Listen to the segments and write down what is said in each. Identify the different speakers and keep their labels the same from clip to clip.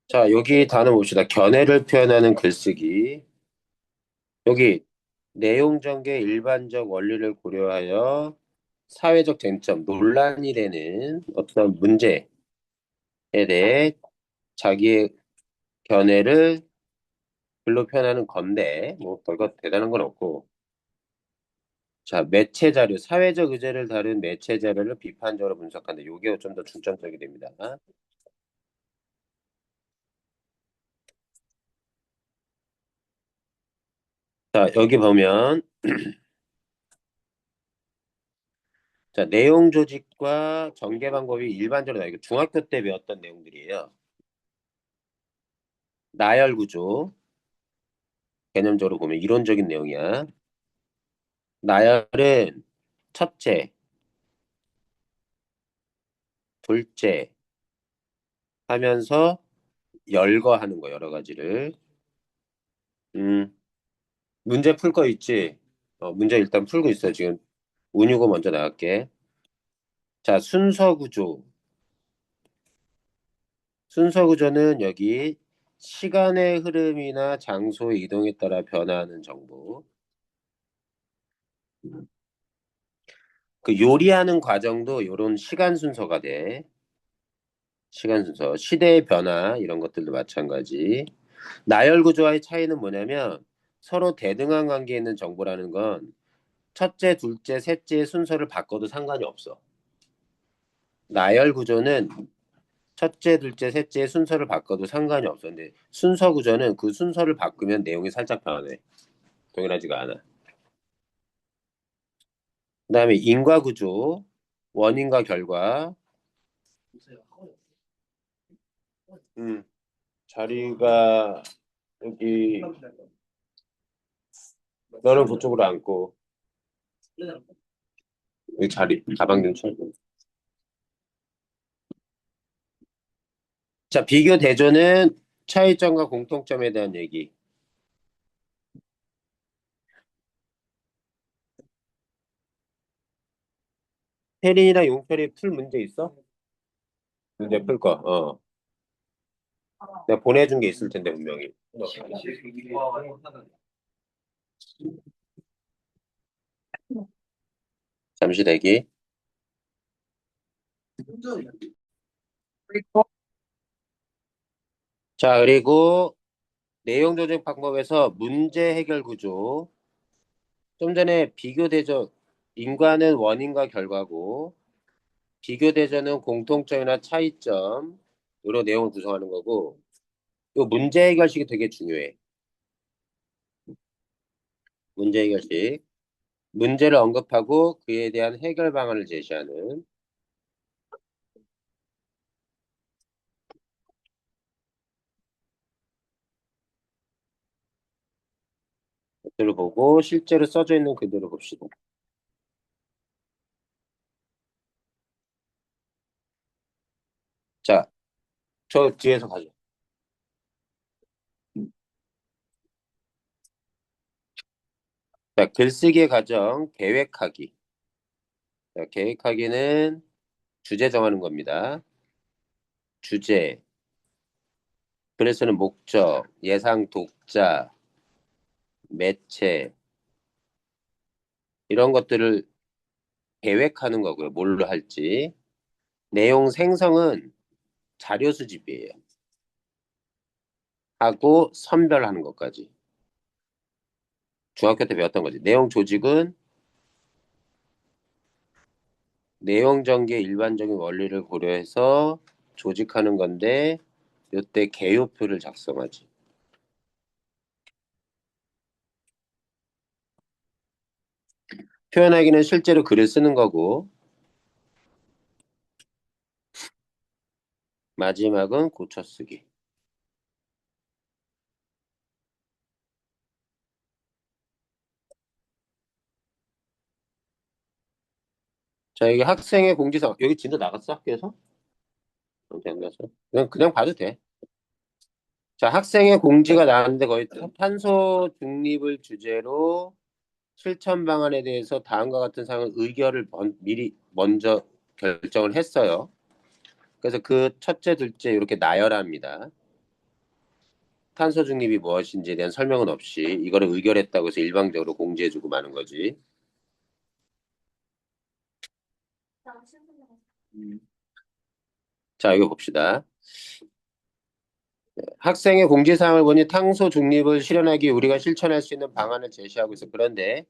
Speaker 1: 자, 여기 단어 봅시다. 견해를 표현하는 글쓰기. 여기 내용 전개 일반적 원리를 고려하여 사회적 쟁점, 논란이 되는 어떤 문제에 대해 자기의 견해를 글로 표현하는 건데, 뭐, 별거 대단한 건 없고. 자, 매체 자료, 사회적 의제를 다룬 매체 자료를 비판적으로 분석한다. 요게 좀 더 중점적이 됩니다. 자, 여기 보면, 자, 내용 조직과 전개 방법이 일반적으로 이거 중학교 때 배웠던 내용들이에요. 나열 구조, 개념적으로 보면 이론적인 내용이야. 나열은 첫째, 둘째 하면서 열거하는 거 여러 가지를. 음, 문제 풀 거 있지? 문제 일단 풀고 있어. 지금 운유고 먼저 나갈게. 자, 순서 구조. 순서 구조는 여기 시간의 흐름이나 장소의 이동에 따라 변화하는 정보. 그 요리하는 과정도 이런 시간 순서가 돼. 시간 순서. 시대의 변화 이런 것들도 마찬가지. 나열 구조와의 차이는 뭐냐면 서로 대등한 관계에 있는 정보라는 건 첫째, 둘째, 셋째 순서를 바꿔도 상관이 없어. 나열 구조는 첫째, 둘째, 셋째 순서를 바꿔도 상관이 없어. 근데 순서 구조는 그 순서를 바꾸면 내용이 살짝 변해. 동일하지가 않아. 그다음에 인과 구조, 원인과 결과. 음, 자리가 여기 너는 그쪽으로 앉고 여기 자리 가방 좀 쳐. 자, 비교 대조는 차이점과 공통점에 대한 얘기. 혜린이랑 용철이 풀 문제 있어? 문제 풀 거. 내가 보내준 게 있을 텐데 분명히. 잠시 대기. 자, 그리고 내용 조정 방법에서 문제 해결 구조. 좀 전에 비교 대조 인과는 원인과 결과고 비교 대조는 공통점이나 차이점으로 내용을 구성하는 거고 이 문제 해결식이 되게 중요해. 문제 해결식. 문제를 언급하고 그에 대한 해결 방안을 제시하는 것들을 보고 실제로 써져 있는 그대로 봅시다. 자, 저 뒤에서 가죠. 자, 글쓰기의 과정, 계획하기. 자, 계획하기는 주제 정하는 겁니다. 주제, 글을 쓰는 목적, 예상 독자, 매체, 이런 것들을 계획하는 거고요. 뭘로 할지. 내용 생성은 자료 수집이에요. 하고 선별하는 것까지. 중학교 때 배웠던 거지. 내용 조직은 내용 전개 일반적인 원리를 고려해서 조직하는 건데 이때 개요표를 작성하지. 표현하기는 실제로 글을 쓰는 거고 마지막은 고쳐쓰기. 자, 여기 학생의 공지사항. 여기 진도 나갔어, 학교에서? 안 나갔어? 그냥 봐도 돼. 자, 학생의 공지가 나왔는데 거의 탄소 중립을 주제로 실천 방안에 대해서 다음과 같은 사항은 의결을 미리 먼저 결정을 했어요. 그래서 그 첫째, 둘째 이렇게 나열합니다. 탄소 중립이 무엇인지에 대한 설명은 없이 이거를 의결했다고 해서 일방적으로 공지해주고 마는 거지. 자, 이거 봅시다. 학생의 공지사항을 보니 탄소 중립을 실현하기 위해 우리가 실천할 수 있는 방안을 제시하고 있어. 그런데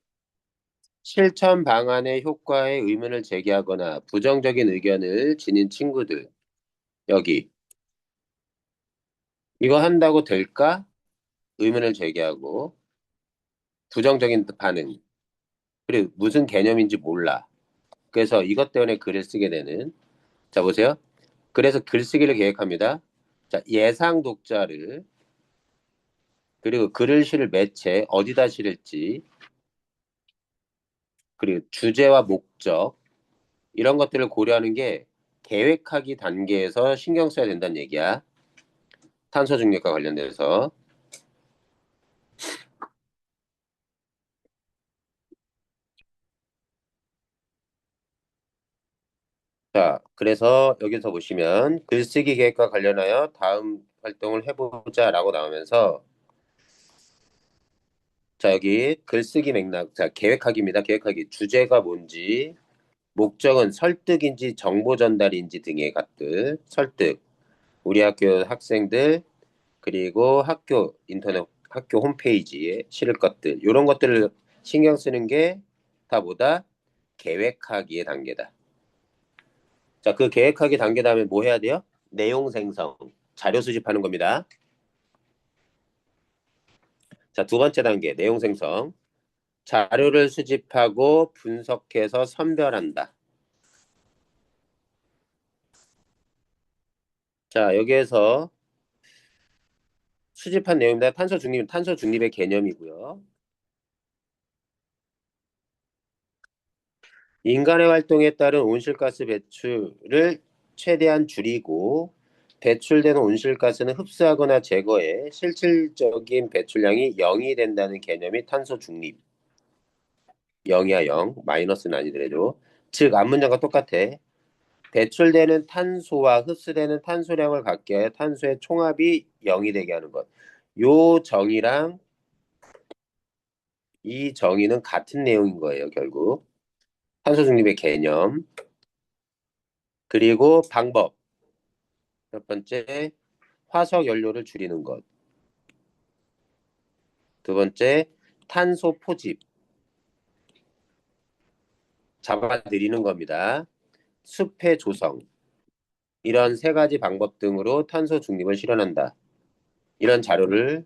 Speaker 1: 실천 방안의 효과에 의문을 제기하거나 부정적인 의견을 지닌 친구들, 여기 이거 한다고 될까? 의문을 제기하고 부정적인 반응. 그리고 무슨 개념인지 몰라. 그래서 이것 때문에 글을 쓰게 되는. 자, 보세요. 그래서 글쓰기를 계획합니다. 자, 예상 독자를 그리고 글을 실을 매체 어디다 실을지 그리고 주제와 목적 이런 것들을 고려하는 게 계획하기 단계에서 신경 써야 된다는 얘기야. 탄소 중립과 관련돼서. 자, 그래서 여기서 보시면 글쓰기 계획과 관련하여 다음 활동을 해보자라고 나오면서 자, 여기 글쓰기 맥락, 자, 계획하기입니다. 계획하기. 주제가 뭔지, 목적은 설득인지 정보 전달인지 등의 것들, 설득. 우리 학교 학생들, 그리고 학교 인터넷, 학교 홈페이지에 실을 것들, 이런 것들을 신경 쓰는 게 다 뭐다? 계획하기의 단계다. 자, 그 계획하기 단계 다음에 뭐 해야 돼요? 내용 생성, 자료 수집하는 겁니다. 자, 두 번째 단계, 내용 생성. 자료를 수집하고 분석해서 선별한다. 자, 여기에서 수집한 내용입니다. 탄소 중립, 탄소 중립의 개념이고요. 인간의 활동에 따른 온실가스 배출을 최대한 줄이고 배출되는 온실가스는 흡수하거나 제거해 실질적인 배출량이 0이 된다는 개념이 탄소 중립. 0이야 0. 마이너스는 아니더라도. 즉 앞문장과 똑같아. 배출되는 탄소와 흡수되는 탄소량을 갖게 하여 탄소의 총합이 0이 되게 하는 것. 요 정의랑 이 정의는 같은 내용인 거예요, 결국. 탄소 중립의 개념. 그리고 방법. 첫 번째, 화석 연료를 줄이는 것. 두 번째, 탄소 포집. 잡아들이는 겁니다. 숲의 조성. 이런 세 가지 방법 등으로 탄소 중립을 실현한다. 이런 자료를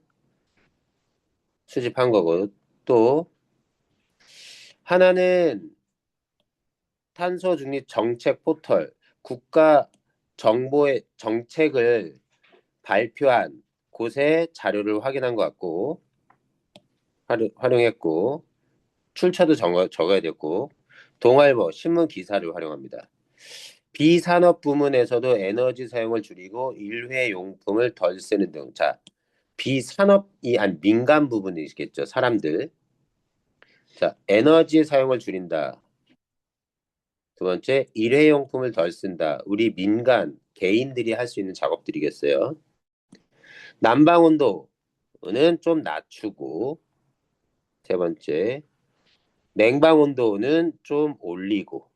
Speaker 1: 수집한 거고, 또 하나는 탄소 중립 정책 포털, 국가 정보의 정책을 발표한 곳에 자료를 확인한 것 같고, 활용했고, 출처도 적어야 됐고, 동아일보 신문 기사를 활용합니다. 비산업 부문에서도 에너지 사용을 줄이고 일회용품을 덜 쓰는 등. 자, 비산업이 한 민간 부분이겠죠. 사람들. 자, 에너지 사용을 줄인다. 두 번째, 일회용품을 덜 쓴다. 우리 민간 개인들이 할 수 있는 작업들이겠어요. 난방 온도는 좀 낮추고 세 번째, 냉방 온도는 좀 올리고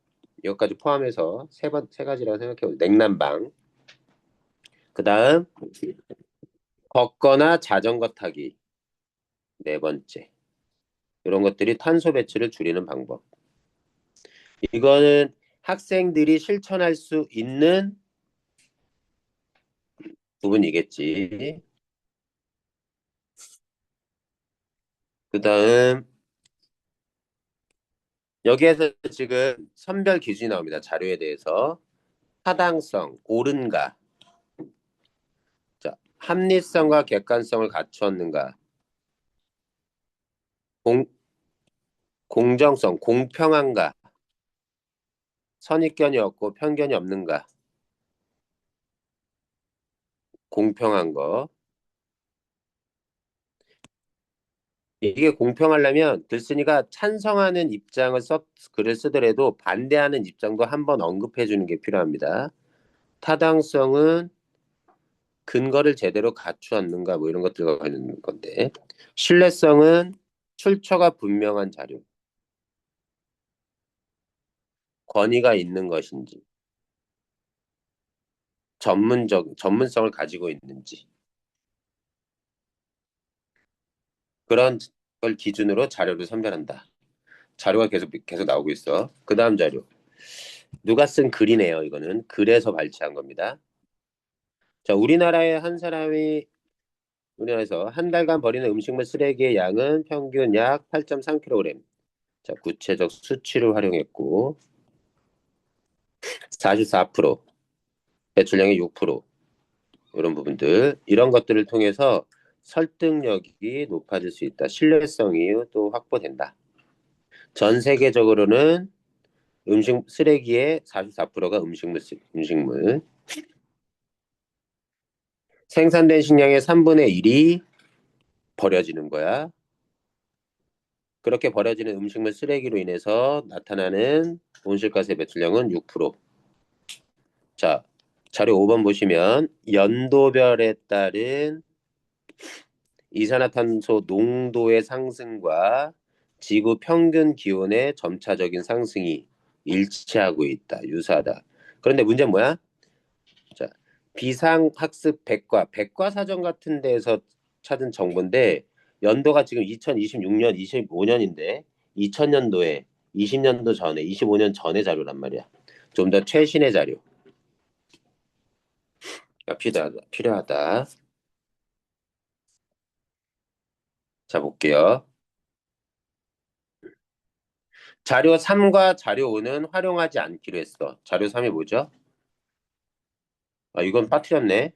Speaker 1: 여기까지 포함해서 세 가지라고 생각해보세요. 냉난방. 그다음 걷거나 자전거 타기. 네 번째. 이런 것들이 탄소 배출을 줄이는 방법. 이거는 학생들이 실천할 수 있는 부분이겠지. 그다음 여기에서 지금 선별 기준이 나옵니다. 자료에 대해서. 타당성, 옳은가, 자, 합리성과 객관성을 갖추었는가, 공, 공정성, 공평한가, 선입견이 없고 편견이 없는가, 공평한 거. 이게 공평하려면 글쓴이가 찬성하는 입장을 글을 쓰더라도 반대하는 입장도 한번 언급해 주는 게 필요합니다. 타당성은 근거를 제대로 갖추었는가 뭐 이런 것들과 관련된 건데 신뢰성은 출처가 분명한 자료, 권위가 있는 것인지, 전문성을 가지고 있는지 그런 걸 기준으로 자료를 선별한다. 자료가 계속 나오고 있어. 그 다음 자료. 누가 쓴 글이네요. 이거는 글에서 발췌한 겁니다. 자, 우리나라에서 한 달간 버리는 음식물 쓰레기의 양은 평균 약 8.3kg. 자, 구체적 수치를 활용했고 44%, 배출량의 6%, 이런 부분들, 이런 것들을 통해서 설득력이 높아질 수 있다. 신뢰성이 또 확보된다. 전 세계적으로는 음식 쓰레기의 44%가 음식물. 생산된 식량의 3분의 1이 버려지는 거야. 그렇게 버려지는 음식물 쓰레기로 인해서 나타나는 온실가스의 배출량은 6%. 자, 자료 5번 보시면 연도별에 따른 이산화탄소 농도의 상승과 지구 평균 기온의 점차적인 상승이 일치하고 있다. 유사하다. 그런데 문제는 뭐야? 자, 비상학습 백과사전 같은 데에서 찾은 정보인데 연도가 지금 2026년, 25년인데 2000년도에 20년도 전에 25년 전의 자료란 말이야. 좀 더 최신의 자료가 필요하다. 자, 볼게요. 자료 3과 자료 5는 활용하지 않기로 했어. 자료 3이 뭐죠? 아, 이건 빠뜨렸네.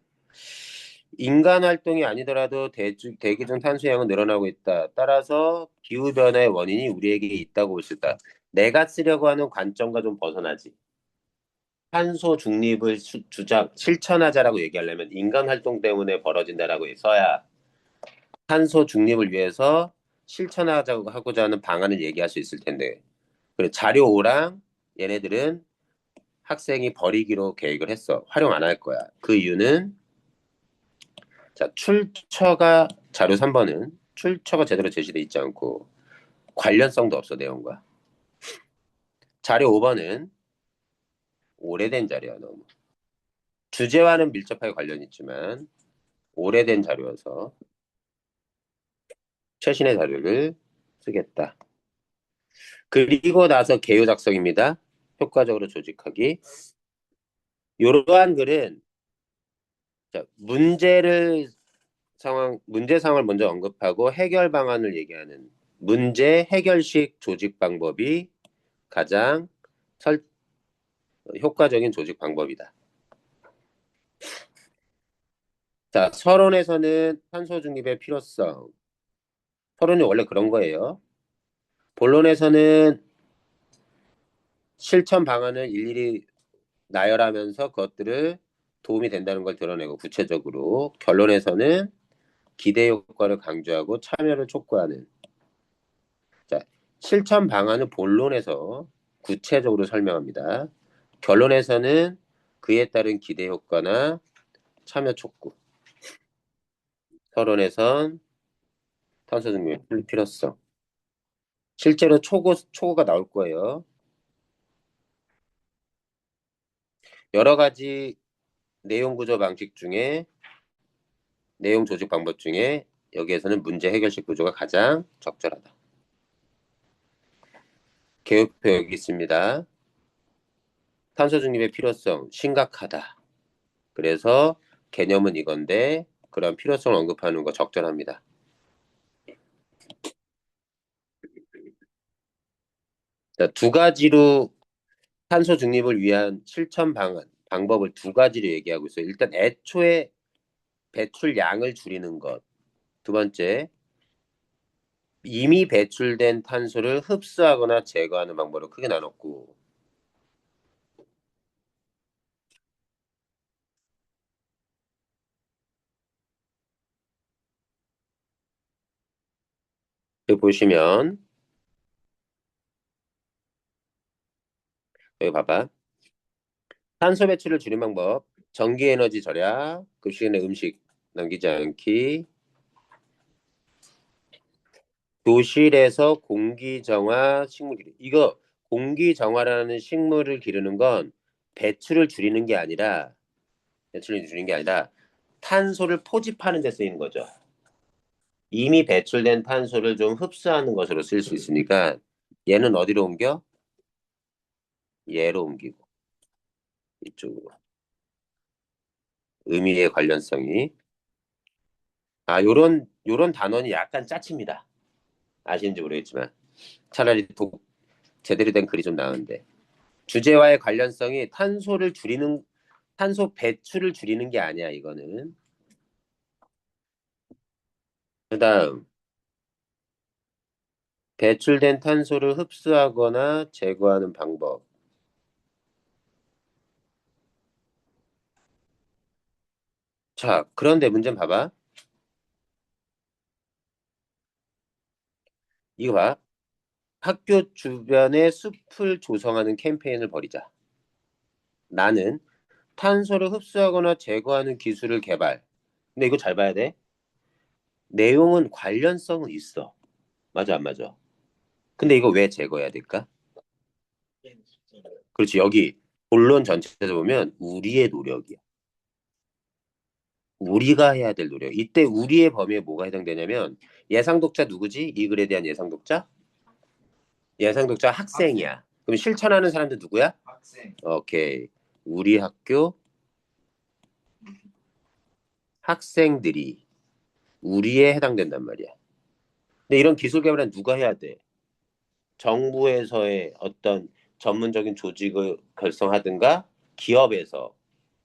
Speaker 1: 인간 활동이 아니더라도 대기 중 탄소량은 늘어나고 있다. 따라서 기후변화의 원인이 우리에게 있다고 볼 수 있다. 내가 쓰려고 하는 관점과 좀 벗어나지. 탄소 중립을 실천하자라고 얘기하려면 인간 활동 때문에 벌어진다라고 써야 탄소 중립을 위해서 실천하자고 하고자 하는 방안을 얘기할 수 있을 텐데. 그래, 자료 5랑 얘네들은 학생이 버리기로 계획을 했어. 활용 안 할 거야. 그 이유는 자, 자료 3번은 출처가 제대로 제시돼 있지 않고 관련성도 없어, 내용과. 자료 5번은 오래된 자료야, 너무. 주제와는 밀접하게 관련 있지만 오래된 자료여서 최신의 자료를 쓰겠다. 그리고 나서 개요 작성입니다. 효과적으로 조직하기. 이러한 글은 자, 문제 상황을 먼저 언급하고 해결 방안을 얘기하는 문제 해결식 조직 방법이 가장 설, 효과적인 조직 방법이다. 자, 서론에서는 탄소 중립의 필요성. 서론이 원래 그런 거예요. 본론에서는 실천 방안을 일일이 나열하면서 그것들을 도움이 된다는 걸 드러내고 구체적으로 결론에서는 기대 효과를 강조하고 참여를 촉구하는 자, 실천 방안을 본론에서 구체적으로 설명합니다. 결론에서는 그에 따른 기대 효과나 참여 촉구. 서론에선 탄소 중립 필요성. 실제로 초고가 나올 거예요. 여러 가지 내용 구조 방식 중에 내용 조직 방법 중에 여기에서는 문제 해결식 구조가 가장 적절하다. 개요표 여기 있습니다. 탄소 중립의 필요성 심각하다. 그래서 개념은 이건데 그런 필요성을 언급하는 거 적절합니다. 자, 두 가지로 탄소 중립을 위한 실천 방법을 두 가지로 얘기하고 있어요. 일단 애초에 배출량을 줄이는 것. 두 번째, 이미 배출된 탄소를 흡수하거나 제거하는 방법으로 크게 나눴고, 여기 보시면 여기 봐봐. 탄소 배출을 줄이는 방법. 전기 에너지 절약, 급식 내 음식 남기지 않기, 교실에서 공기 정화, 식물 기르기. 이거 공기 정화라는 식물을 기르는 건 배출을 줄이는 게 아니라 배출을 줄이는 게 아니라 탄소를 포집하는 데 쓰이는 거죠. 이미 배출된 탄소를 좀 흡수하는 것으로 쓸 수 있으니까 얘는 어디로 옮겨? 얘로 옮기고 이쪽으로. 의미의 관련성이. 요런 단원이 약간 짜칩니다. 아시는지 모르겠지만. 차라리 제대로 된 글이 좀 나은데. 주제와의 관련성이 탄소 배출을 줄이는 게 아니야, 이거는. 그다음, 배출된 탄소를 흡수하거나 제거하는 방법. 자, 그런데 문제 봐봐. 이거 봐. 학교 주변에 숲을 조성하는 캠페인을 벌이자. 나는 탄소를 흡수하거나 제거하는 기술을 개발. 근데 이거 잘 봐야 돼. 내용은 관련성은 있어. 맞아, 안 맞아? 근데 이거 왜 제거해야 될까? 그렇지, 여기 본론 전체에서 보면 우리의 노력이야. 우리가 해야 될 노력. 이때 우리의 범위에 뭐가 해당되냐면 예상 독자 누구지? 이 글에 대한 예상 독자? 예상 독자 학생이야. 그럼 실천하는 사람들 누구야? 오케이. 우리 학교 학생들이 우리에 해당된단 말이야. 근데 이런 기술 개발은 누가 해야 돼? 정부에서의 어떤 전문적인 조직을 결성하든가 기업에서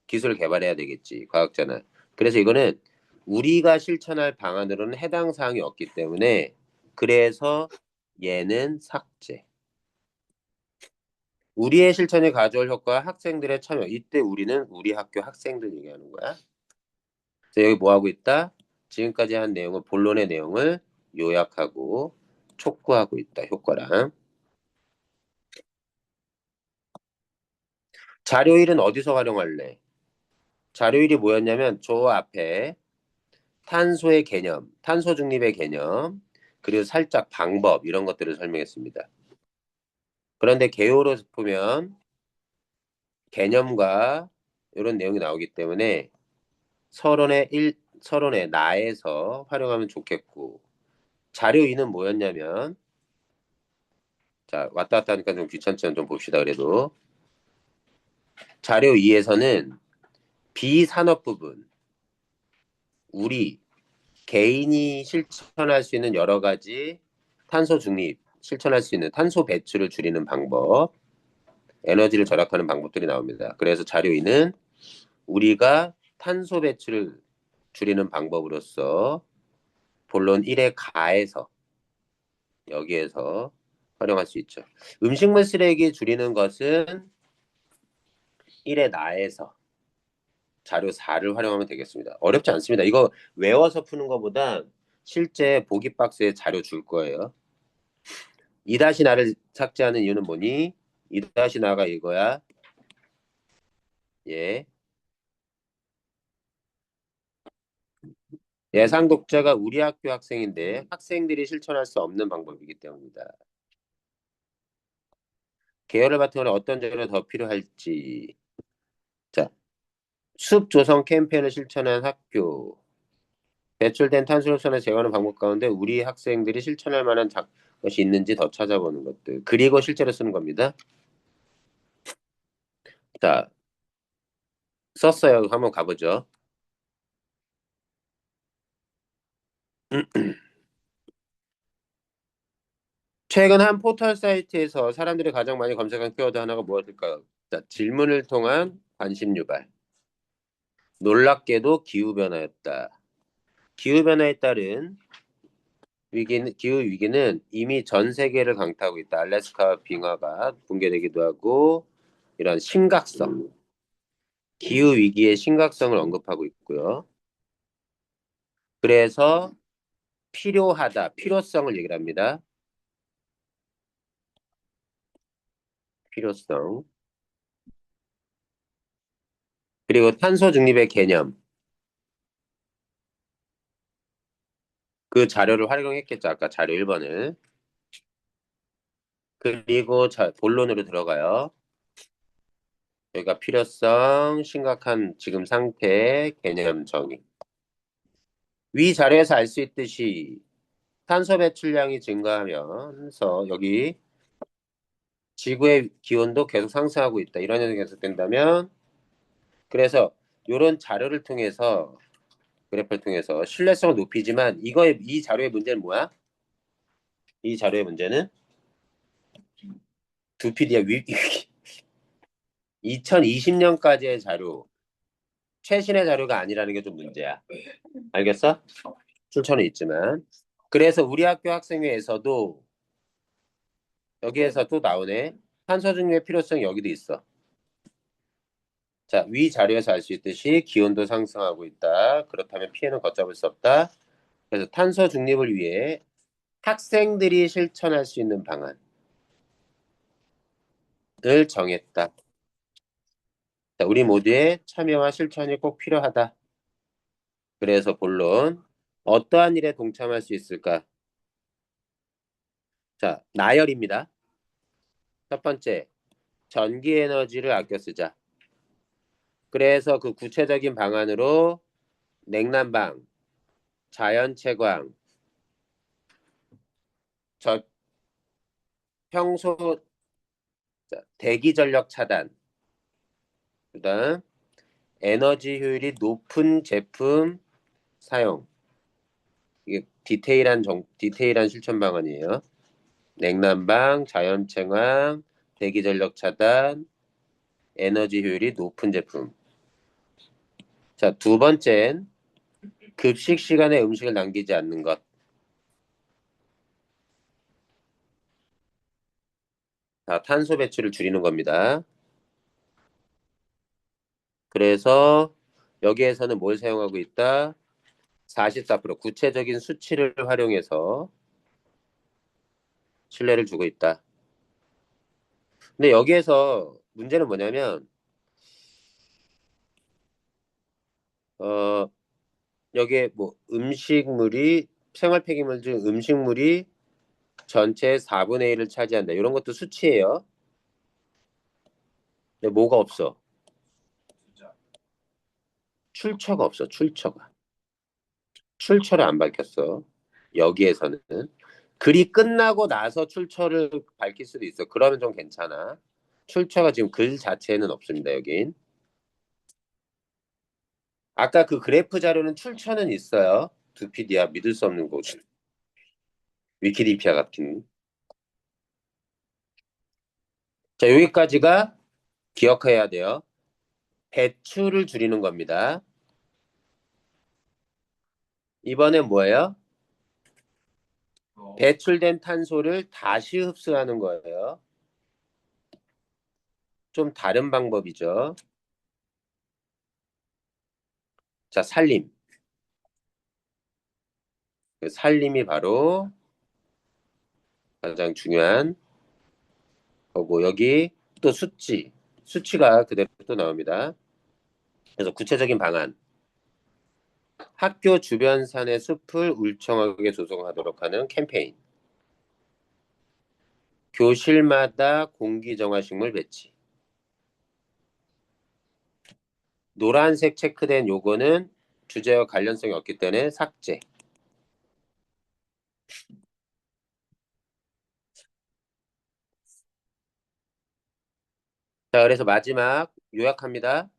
Speaker 1: 기술을 개발해야 되겠지. 과학자는. 그래서 이거는 우리가 실천할 방안으로는 해당 사항이 없기 때문에 그래서 얘는 삭제. 우리의 실천이 가져올 효과 학생들의 참여. 이때 우리는 우리 학교 학생들 얘기하는 거야. 그래서 여기 뭐 하고 있다? 지금까지 한 내용을 본론의 내용을 요약하고 촉구하고 있다. 효과랑. 자료일은 어디서 활용할래? 자료일이 뭐였냐면 저 앞에 탄소의 개념, 탄소 중립의 개념, 그리고 살짝 방법 이런 것들을 설명했습니다. 그런데 개요로 보면 개념과 이런 내용이 나오기 때문에 서론의 나에서 활용하면 좋겠고 자료 2는 뭐였냐면 자 왔다 갔다 하니까 좀 귀찮지만 좀 봅시다 그래도 자료 2에서는 비산업 부분 우리 개인이 실천할 수 있는 여러 가지 탄소 중립 실천할 수 있는 탄소 배출을 줄이는 방법 에너지를 절약하는 방법들이 나옵니다. 그래서 자료 2는 우리가 탄소 배출을 줄이는 방법으로서 본론 1의 가에서 여기에서 활용할 수 있죠. 음식물 쓰레기 줄이는 것은 1의 나에서 자료 4를 활용하면 되겠습니다. 어렵지 않습니다. 이거 외워서 푸는 것보다 실제 보기 박스에 자료 줄 거예요. 2-나를 삭제하는 이유는 뭐니? 2-나가 이거야. 예. 예상 독자가 우리 학교 학생인데 학생들이 실천할 수 없는 방법이기 때문이다. 계열을 바탕으로 어떤 자료가 더 필요할지. 자, 숲 조성 캠페인을 실천한 학교. 배출된 탄소를 제거하는 방법 가운데 우리 학생들이 실천할 만한 것이 있는지 더 찾아보는 것들. 그리고 실제로 쓰는 겁니다. 자, 썼어요. 한번 가보죠. 최근 한 포털 사이트에서 사람들이 가장 많이 검색한 키워드 하나가 무엇일까요? 자, 질문을 통한 관심 유발. 놀랍게도 기후변화였다. 기후변화에 따른 기후 위기는 이미 전 세계를 강타하고 있다. 알래스카 빙하가 붕괴되기도 하고 이런 심각성, 기후 위기의 심각성을 언급하고 있고요. 그래서 필요하다, 필요성을 얘기를 합니다. 필요성. 그리고 탄소 중립의 개념. 그 자료를 활용했겠죠. 아까 자료 1번을. 그리고 본론으로 들어가요. 여기가 필요성, 심각한 지금 상태, 개념 정의. 위 자료에서 알 수 있듯이 탄소 배출량이 증가하면서 여기 지구의 기온도 계속 상승하고 있다. 이런 현상이 계속된다면 그래서 이런 자료를 통해서 그래프를 통해서 신뢰성을 높이지만 이 자료의 문제는 뭐야? 이 자료의 문제는 두피디야 2020년까지의 자료, 최신의 자료가 아니라는 게 좀 문제야. 알겠어? 출처는 있지만. 그래서 우리 학교 학생회에서도 여기에서 또 나오네. 탄소 중립의 필요성 여기도 있어. 자, 위 자료에서 알 수 있듯이 기온도 상승하고 있다. 그렇다면 피해는 걷잡을 수 없다. 그래서 탄소 중립을 위해 학생들이 실천할 수 있는 방안을 정했다. 자, 우리 모두의 참여와 실천이 꼭 필요하다. 그래서 본론, 어떠한 일에 동참할 수 있을까? 자, 나열입니다. 첫 번째, 전기 에너지를 아껴 쓰자. 그래서 그 구체적인 방안으로 냉난방, 자연채광, 저 평소 대기 전력 차단, 그다음 에너지 효율이 높은 제품 사용. 이게 디테일한 실천 방안이에요. 냉난방, 자연채광, 대기 전력 차단, 에너지 효율이 높은 제품. 자, 두 번째는 급식 시간에 음식을 남기지 않는 것. 자, 탄소 배출을 줄이는 겁니다. 그래서 여기에서는 뭘 사용하고 있다? 44% 구체적인 수치를 활용해서 신뢰를 주고 있다. 근데 여기에서 문제는 뭐냐면 어 여기에 뭐 음식물이 생활 폐기물 중 음식물이 전체의 4분의 1을 차지한다. 이런 것도 수치예요. 근데 뭐가 없어? 출처가 없어. 출처를 안 밝혔어. 여기에서는 글이 끝나고 나서 출처를 밝힐 수도 있어. 그러면 좀 괜찮아. 출처가 지금 글 자체에는 없습니다. 여긴. 아까 그 그래프 자료는 출처는 있어요. 두피디아 믿을 수 없는 곳. 위키디피아 같은. 자, 여기까지가 기억해야 돼요. 배출을 줄이는 겁니다. 이번엔 뭐예요? 배출된 탄소를 다시 흡수하는 거예요. 좀 다른 방법이죠. 자, 살림. 그 살림이 바로 가장 중요한 거고, 여기 또 수치가 그대로 또 나옵니다. 그래서 구체적인 방안. 학교 주변 산의 숲을 울창하게 조성하도록 하는 캠페인. 교실마다 공기정화식물 배치. 노란색 체크된 요거는 주제와 관련성이 없기 때문에 삭제. 자, 그래서 마지막 요약합니다.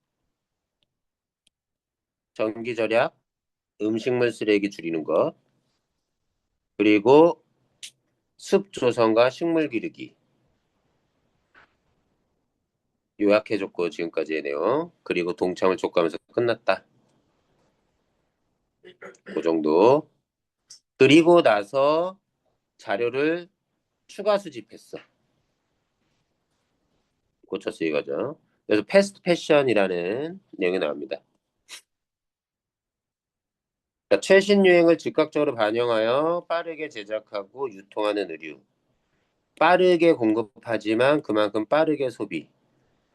Speaker 1: 전기 절약, 음식물 쓰레기 줄이는 것, 그리고 습 조성과 식물 기르기. 요약해줬고 지금까지의 내용. 그리고 동참을 촉구하면서 끝났다. 그 정도. 그리고 나서 자료를 추가 수집했어. 고쳤어 이거죠. 그래서 패스트 패션이라는 내용이 나옵니다. 자, 최신 유행을 즉각적으로 반영하여 빠르게 제작하고 유통하는 의류. 빠르게 공급하지만 그만큼 빠르게 소비.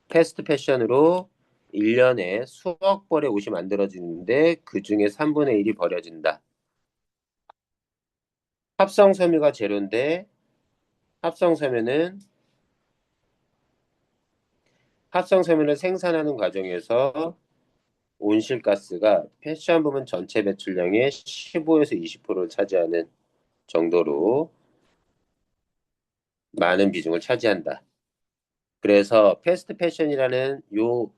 Speaker 1: 패스트 패션으로 1년에 수억 벌의 옷이 만들어지는데 그중에 3분의 1이 버려진다. 합성 섬유가 재료인데 합성 섬유는 합성 섬유를 생산하는 과정에서 온실가스가 패션 부문 전체 배출량의 15에서 20%를 차지하는 정도로 많은 비중을 차지한다. 그래서 패스트 패션이라는 요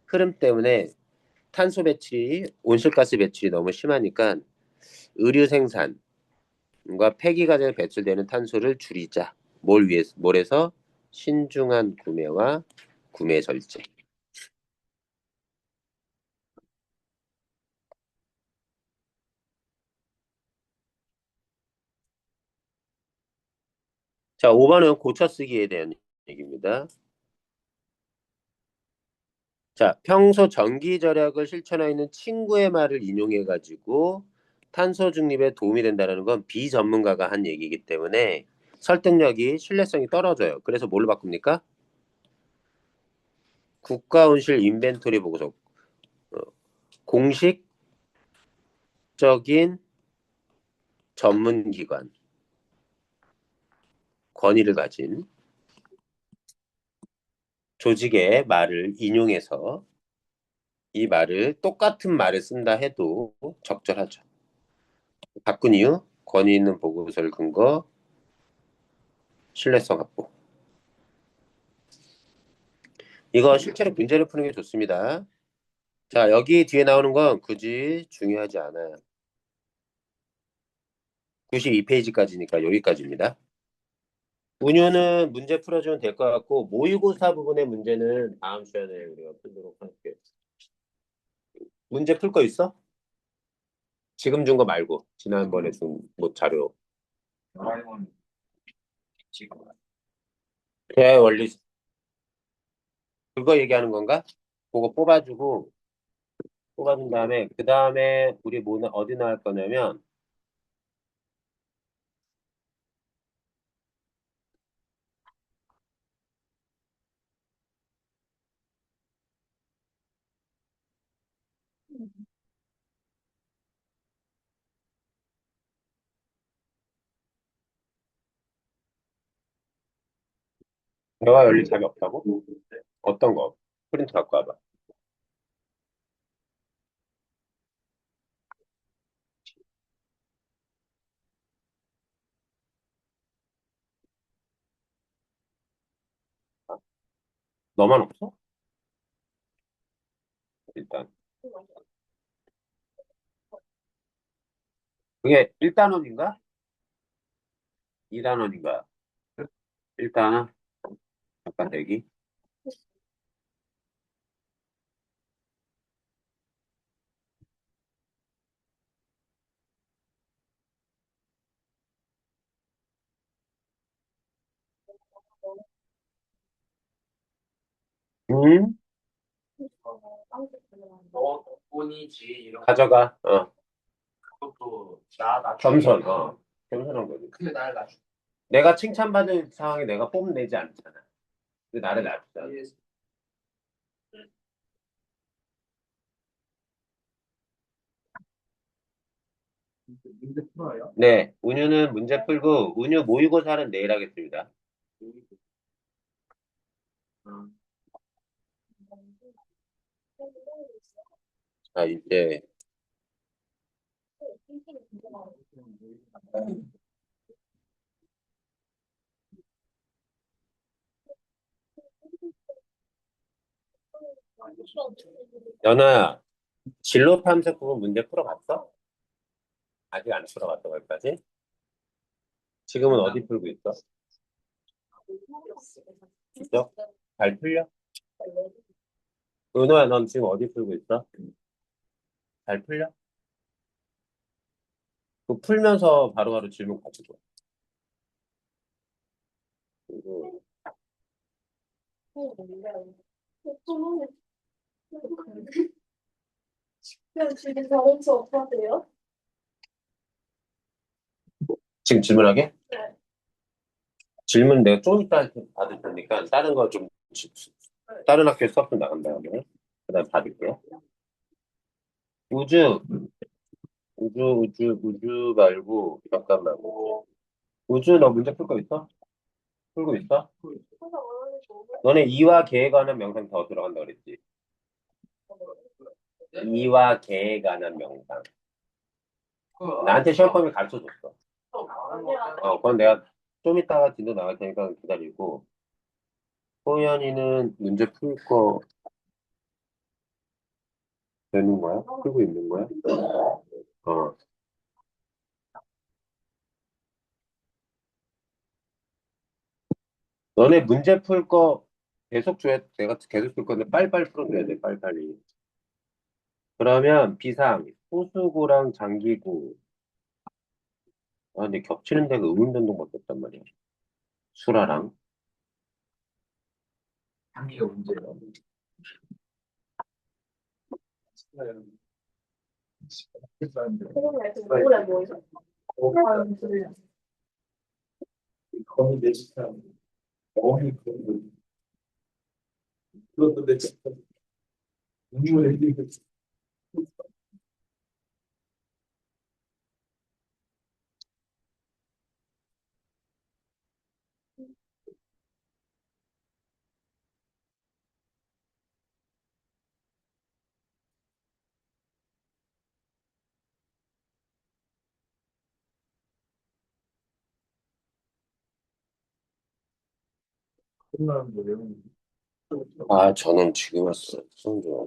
Speaker 1: 흐름 때문에 탄소 배출이, 온실가스 배출이 너무 심하니까 의류 생산과 폐기 과정에 배출되는 탄소를 줄이자. 뭘 해서? 신중한 구매와 구매 절제. 자, 5번은 고쳐 쓰기에 대한 얘기입니다. 자, 평소 전기 절약을 실천하고 있는 친구의 말을 인용해 가지고 탄소 중립에 도움이 된다는 건 비전문가가 한 얘기이기 때문에 설득력이 신뢰성이 떨어져요. 그래서 뭘로 바꿉니까? 국가온실 인벤토리 보고서. 어, 공식적인 전문기관, 권위를 가진 조직의 말을 인용해서 이 말을 똑같은 말을 쓴다 해도 적절하죠. 바꾼 이유, 권위 있는 보고서를 근거, 신뢰성 확보. 이거 실제로 문제를 푸는 게 좋습니다. 자, 여기 뒤에 나오는 건 굳이 중요하지 않아요. 92페이지까지니까 여기까지입니다. 운유는 문제 풀어주면 될 것 같고, 모의고사 부분의 문제는 다음 시간에 우리가 풀도록 할게요. 문제 풀 거 있어? 지금 준 거 말고, 지난번에 준 뭐 자료. 대화의 원리, 그거 얘기하는 건가? 그거 뽑아준 다음에, 그 다음에 우리 어디 나올 거냐면, 대화 열릴 자리 없다고? 어떤 거? 프린트 갖고 와봐. 너만 없어? 일단. 그게 1단원인가? 2단원인가? 일단은 잠깐 대기. 음? 가져가. 겸손. 겸손한 거지. 내가 칭찬받을 상황에 내가 뽐내지 않잖아. 그 나를 놔두잖아. 네, 운유는 문제 풀고 운유 모의고사는 내일 하겠습니다. 아, 이제 연아야, 진로 탐색 부분 문제 풀어봤어? 아직 안 풀어봤어, 거기까지? 지금은 어디 풀고 있어? 진짜? 잘 풀려? 은호야, 넌 지금 어디 풀고 있어? 잘 풀려? 그 풀면서 바로바로 질문 가지고. 그리고
Speaker 2: 그냥 집에 자동차 없어도요?
Speaker 1: 지금 질문하게? 질문 내가 좀 이따 받을 테니까 다른 거 좀 다른 학교 수업 좀 나간 다음에 그다음 받을게요. 우주 우주 말고 잠깐만. 우주 너 문제 풀 거 있어? 풀고 있어? 너네 이와 개에 관한 명상 더 들어간다 그랬지? 이와 개에 관한 명상. 나한테 시험 범위 가르쳐 줬어. 그건 내가 좀 이따가 진도 나갈 테니까 기다리고. 호연이는 문제 풀 거 되는 거야? 풀고 있는 거야? 어. 너네 문제 풀 거 계속 줘야, 내가 계속 줄 건데 빨리빨리 풀어줘야 돼, 빨리빨리. 그러면 비상, 호수구랑 장기구. 아, 근데 겹치는 데가 의문변동밖에 없단 말이야. 수라랑. 장기가 문제야. 거의 내 집사. 거의 그것도 내 집사. 운명을 해주고. 끝나는 거예요. 아, 저는 지금 왔어. 손 좋아.